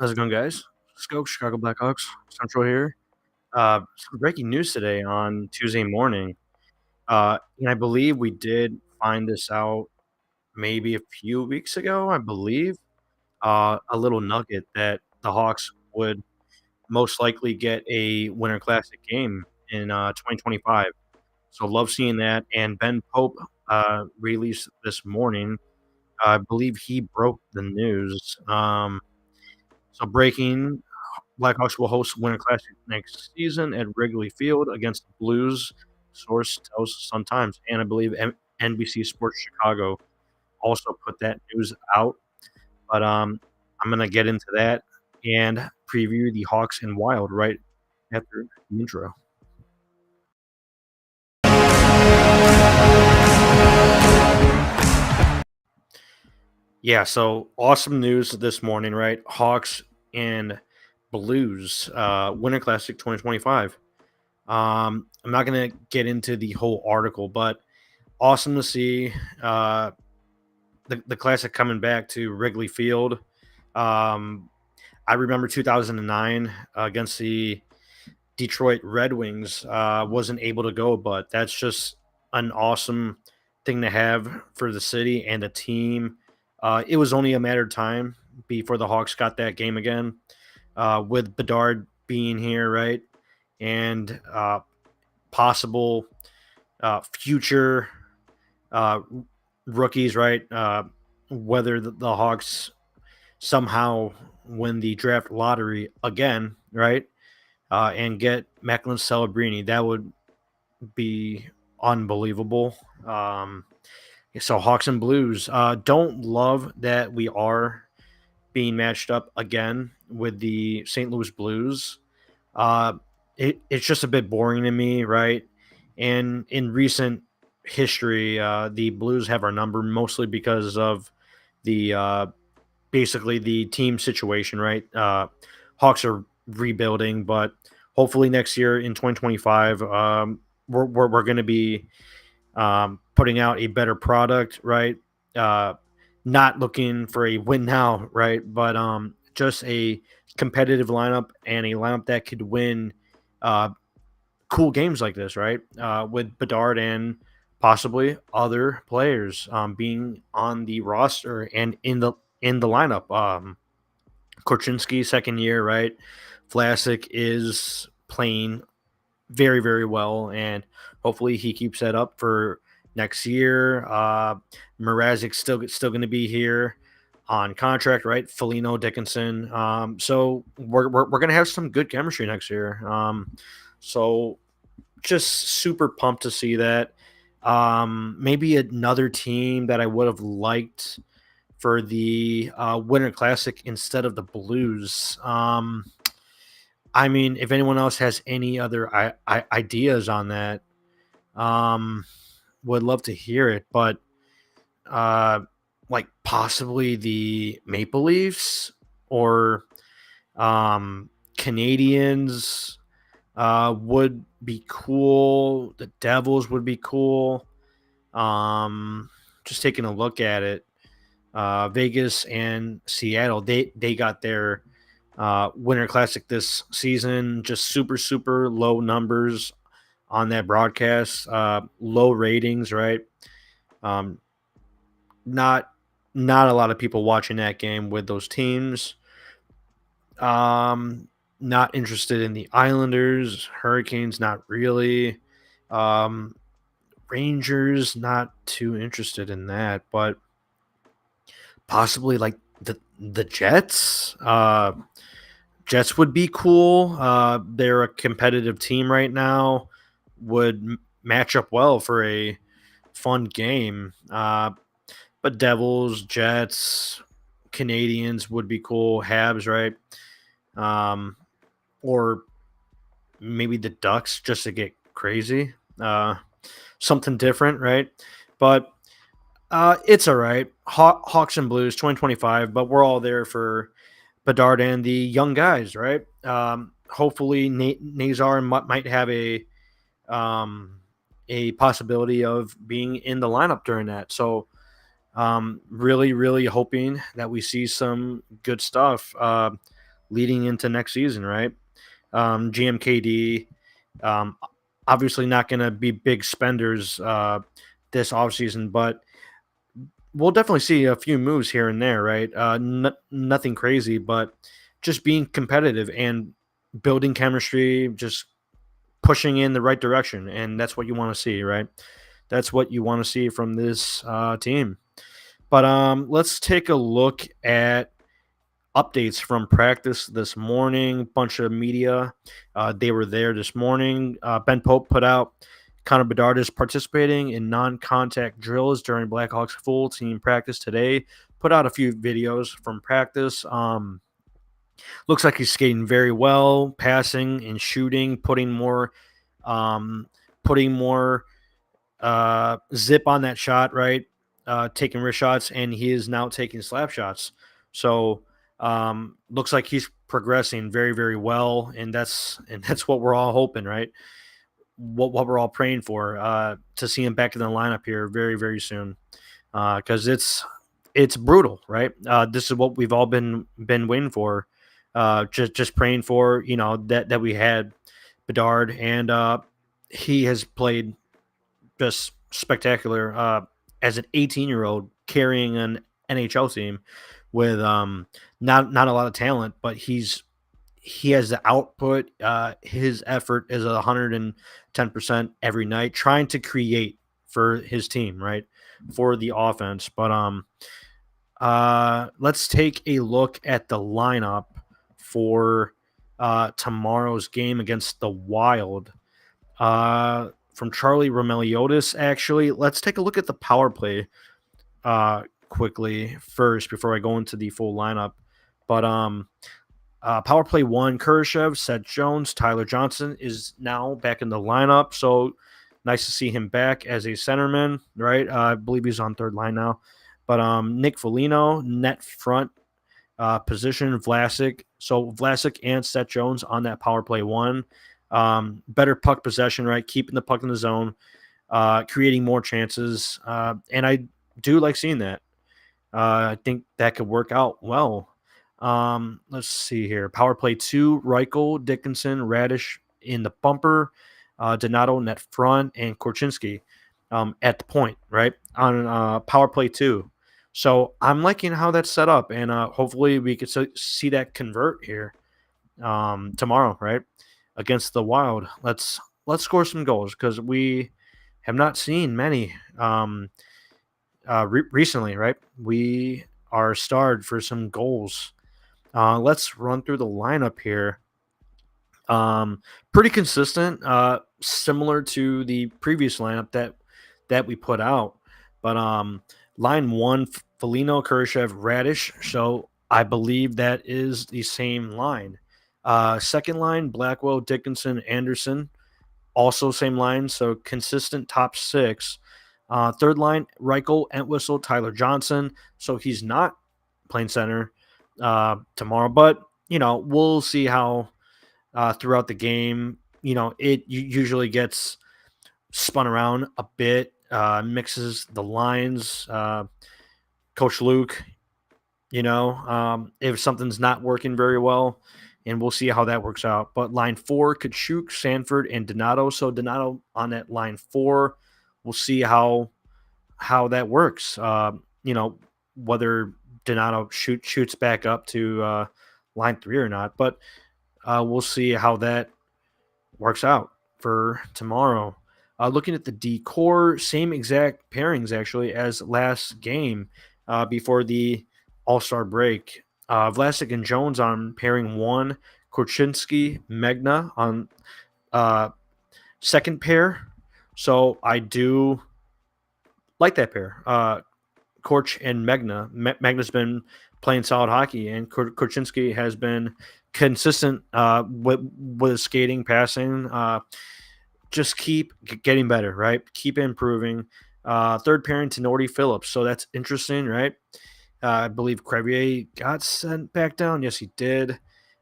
How's it going, guys? Skoks, Chicago Blackhawks, Central here. Some breaking news today on Tuesday morning. And I believe we did find this out maybe a few weeks ago, I believe. A little nugget that the Hawks would most likely get a Winter Classic game in 2025. So love seeing that. And Ben Pope released this morning. I believe he broke the news. So breaking Blackhawks will host Winter Classic next season at Wrigley Field against the Blues, source tells Sun-Times, and I believe NBC Sports Chicago also put that news out. But I'm gonna get into that and preview the Hawks and Wild right after the intro. Yeah, so awesome news this morning, right? Hawks and Blues, Winter Classic 2025. I'm not gonna get into the whole article, but awesome to see the classic coming back to Wrigley Field. Um, I remember 2009 against the Detroit Red Wings. Wasn't able to go, but that's just an awesome thing to have for the city and the team. It was only a matter of time before the Hawks got that game again, with Bedard being here, right? And possible future uh, rookies, right? Whether the Hawks somehow win the draft lottery again, right? And get Macklin Celebrini, that would be unbelievable. So Hawks and Blues, don't love that we are being matched up again with the St. Louis Blues. Uh, it's just a bit boring to me, right? And in recent history, the Blues have our number mostly because of the basically the team situation, right? Hawks are rebuilding, but hopefully next year in 2025, we're going to be putting out a better product, right? Uh, Not looking for a win now, right? But just a competitive lineup and a lineup that could win uh, cool games like this, right? With Bedard and possibly other players being on the roster and in the lineup. Korchinski, second year, right? Vlasic is playing very, very well, and hopefully he keeps that up for next year. Mrazek's still going to be here on contract, right? Felino Dickinson. So we're going to have some good chemistry next year. So just super pumped to see that. Maybe another team that I would have liked for the Winter Classic instead of the Blues. I mean, if anyone else has any other ideas on that, um, would love to hear it. But uh, like possibly the Maple Leafs or Canadians would be cool. The Devils would be cool. Um, just taking a look at it, Vegas and Seattle, they got their Winter Classic this season. Just super low numbers on that broadcast, low ratings, right? Um, not not a lot of people watching that game with those teams. Not interested in the Islanders, Hurricanes, not really. Um, Rangers, not too interested in that, but possibly like the Jets. Jets would be cool. They're a competitive team right now. Would match up well for a fun game. But Devils, Jets, Canadians would be cool. Habs, right? Um, or maybe the Ducks just to get crazy. Something different, right? But it's all right. Hawks and Blues 2025, but we're all there for Bedard and the young guys, right? Hopefully, Nazar might have a possibility of being in the lineup during that. So, really hoping that we see some good stuff. leading into next season, right? GMKD, um, obviously not going to be big spenders this offseason, but we'll definitely see a few moves here and there, right? Nothing crazy, but just being competitive and building chemistry, just pushing in the right direction, and that's what you want to see, right? That's what you want to see from this team. But let's take a look at updates from practice this morning. Bunch of media, they were there this morning. Ben Pope put out Connor Bedard is participating in non-contact drills during Blackhawks full team practice today. Put out a few videos from practice. Looks like he's skating very well, passing and shooting, um, putting more zip on that shot, right? Taking wrist shots, and he is now taking slap shots. So looks like he's progressing very, very well, and that's what we're all hoping, right? What we're all praying for to see him back in the lineup here very, very soon, because it's brutal, right? This is what we've all been waiting for, just praying for, that we had Bedard, and he has played just spectacular as an 18-year-old carrying an NHL team with not a lot of talent, but he has the output. His effort is 110% every night, trying to create for his team, right, for the offense. But let's take a look at the lineup for tomorrow's game against the Wild. From Charlie Romeliotis, actually. Let's take a look at the power play quickly first before I go into the full lineup. But power play one, Kurashev, Seth Jones, Tyler Johnson is now back in the lineup. So nice to see him back as a centerman, right? I believe he's on third line now. But Nick Foligno, net front position, Vlasic. So Vlasic and Seth Jones on that power play one. Better puck possession, right? Keeping the puck in the zone, creating more chances. And I do like seeing that. I think that could work out well. Let's see here. Power play two, Reichel, Dickinson, Radish in the bumper, Donato net front, and Korchinski at the point, right? On power play two. So I'm liking how that's set up, and hopefully we could see that convert here tomorrow, right? Against the Wild. Let's score some goals because we have not seen many recently, right? We are starved for some goals. Let's run through the lineup here. Pretty consistent, similar to the previous lineup that we put out. But line one, Foligno, Kurashev, Radish. So I believe that is the same line. Second line, Blackwell, Dickinson, Anderson. Also same line, so consistent top six. Third line, Reichel, Entwistle, Tyler Johnson. So he's not playing center tomorrow, but we'll see how throughout the game. It usually gets spun around a bit, mixes the lines. Coach Luke, if something's not working very well, and we'll see how that works out. But line four, Kachuk, Sanford, and Donato. So Donato on that line four. We'll see how that works. Whether Donato shoots back up to line three or not. But we'll see how that works out for tomorrow. Looking at the decor, same exact pairings actually as last game before the All-Star break. Vlasic and Jones on pairing one, Korchinski, Megna on second pair. So I do like that pair. Korch and Megna. Megna's been playing solid hockey, and Korchinski has been consistent with his skating, passing. Just keep getting better, right? Keep improving. Third pairing, Tenorti Phillips. So that's interesting, right? I believe Crevier got sent back down. Yes, he did.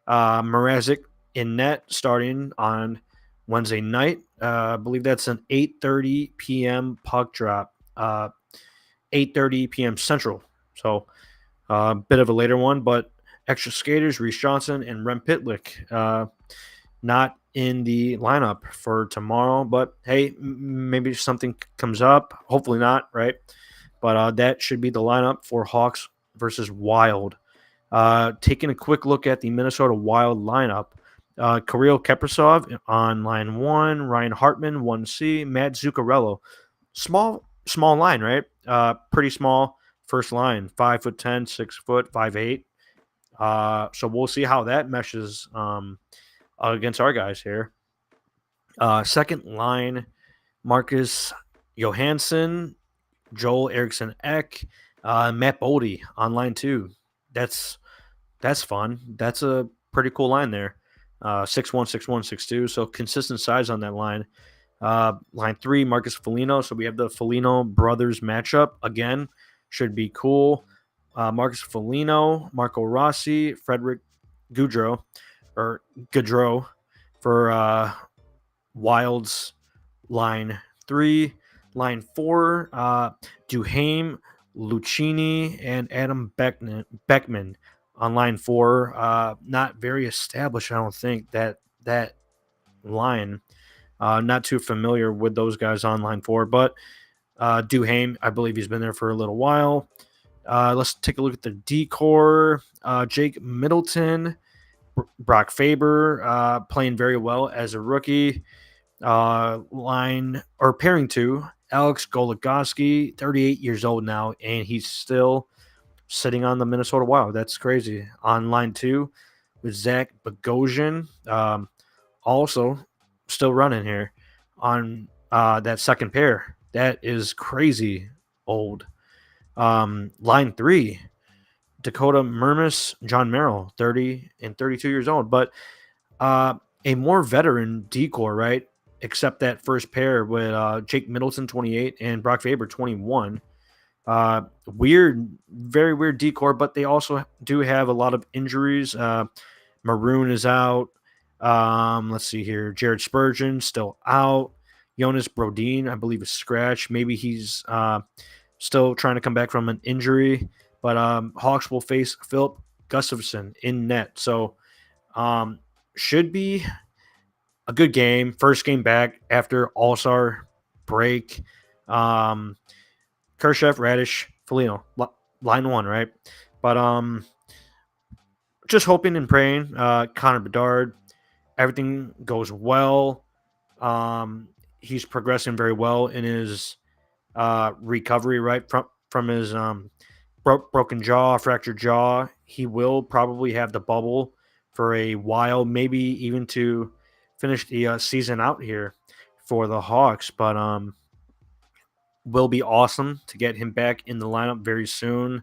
Mrazek in net starting on Wednesday night. I believe that's an 8:30 p.m. puck drop. 8:30 p.m. Central. So a bit of a later one, but extra skaters, Reese Johnson and Rem Pitlick. Not in the lineup for tomorrow, but hey, maybe something comes up. Hopefully not, right? But that should be the lineup for Hawks versus Wild. Taking a quick look at the Minnesota Wild lineup. Kirill Kaprizov on line 1, Ryan Hartman 1C, Matt Zuccarello. Small line, right? Pretty small first line, 5'10", 6', 5'8". So we'll see how that meshes against our guys here. Second line, Marcus Johansson, Joel Eriksson Ek, Matt Boldy on line 2. That's fun. That's a pretty cool line there. 6'1", 6'1", 6'2". So consistent size on that line. Line 3, Marcus Foligno. So we have the Foligno brothers matchup again. Should be cool. Marcus Foligno, Marco Rossi, Frederick Goudreau for Wild's line 3. Line 4, Duhaime, Lucchini, and Adam Beckman on line 4. Not very established, I don't think, that line. Not too familiar with those guys on line 4, but Duhaime, I believe he's been there for a little while. Let's take a look at the decor. Jake Middleton, Brock Faber, playing very well as a rookie. Pairing 2, Alex Goligoski, 38 years old now, and he's still sitting on the Minnesota Wild. That's crazy. On line 2 with Zach Bogosian, also still running here on that second pair. That is crazy old. Line 3, Dakota Mermis, John Merrill, 30 and 32 years old, but a more veteran decor, right? Except that first pair with Jake Middleton, 28, and Brock Faber, 21. Very weird decor, but they also do have a lot of injuries. Maroon is out. Let's see here. Jared Spurgeon still out. Jonas Brodin, I believe, is scratched. Maybe he's still trying to come back from an injury. But Hawks will face Philip Gustafsson in net. So should be a good game. First game back after All-Star break. Kershev, Radish, Foligno, line 1, right? But just hoping and praying Connor Bedard, everything goes well. He's progressing very well in his recovery, right, from his broken jaw, fractured jaw. He will probably have the bubble for a while, maybe even to finish the season out here for the Hawks. But will be awesome to get him back in the lineup very soon.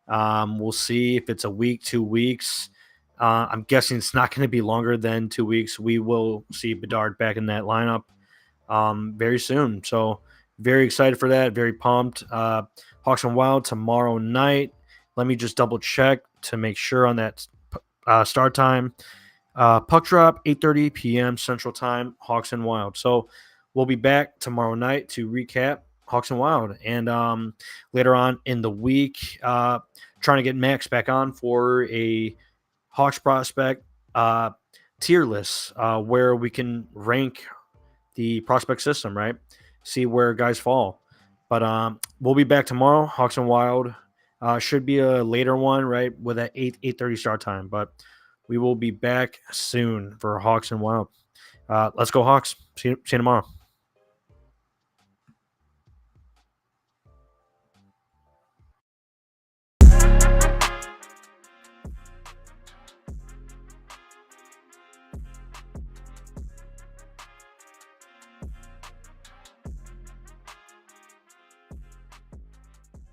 We'll see if it's a week, 2 weeks. I'm guessing it's not going to be longer than 2 weeks. We will see Bedard back in that lineup very soon. So very excited for that. Very pumped. Hawks and Wild tomorrow night. Let me just double check to make sure on that start time. Puck drop, 8:30 p.m. Central Time, Hawks and Wild. So we'll be back tomorrow night to recap Hawks and Wild. And later on in the week, trying to get Max back on for a Hawks prospect tier list where we can rank the prospect system, right? See where guys fall. But we'll be back tomorrow. Hawks and Wild should be a later one, right, with that 8:30 start time. But we will be back soon for Hawks and Wild. Let's go Hawks. See you tomorrow.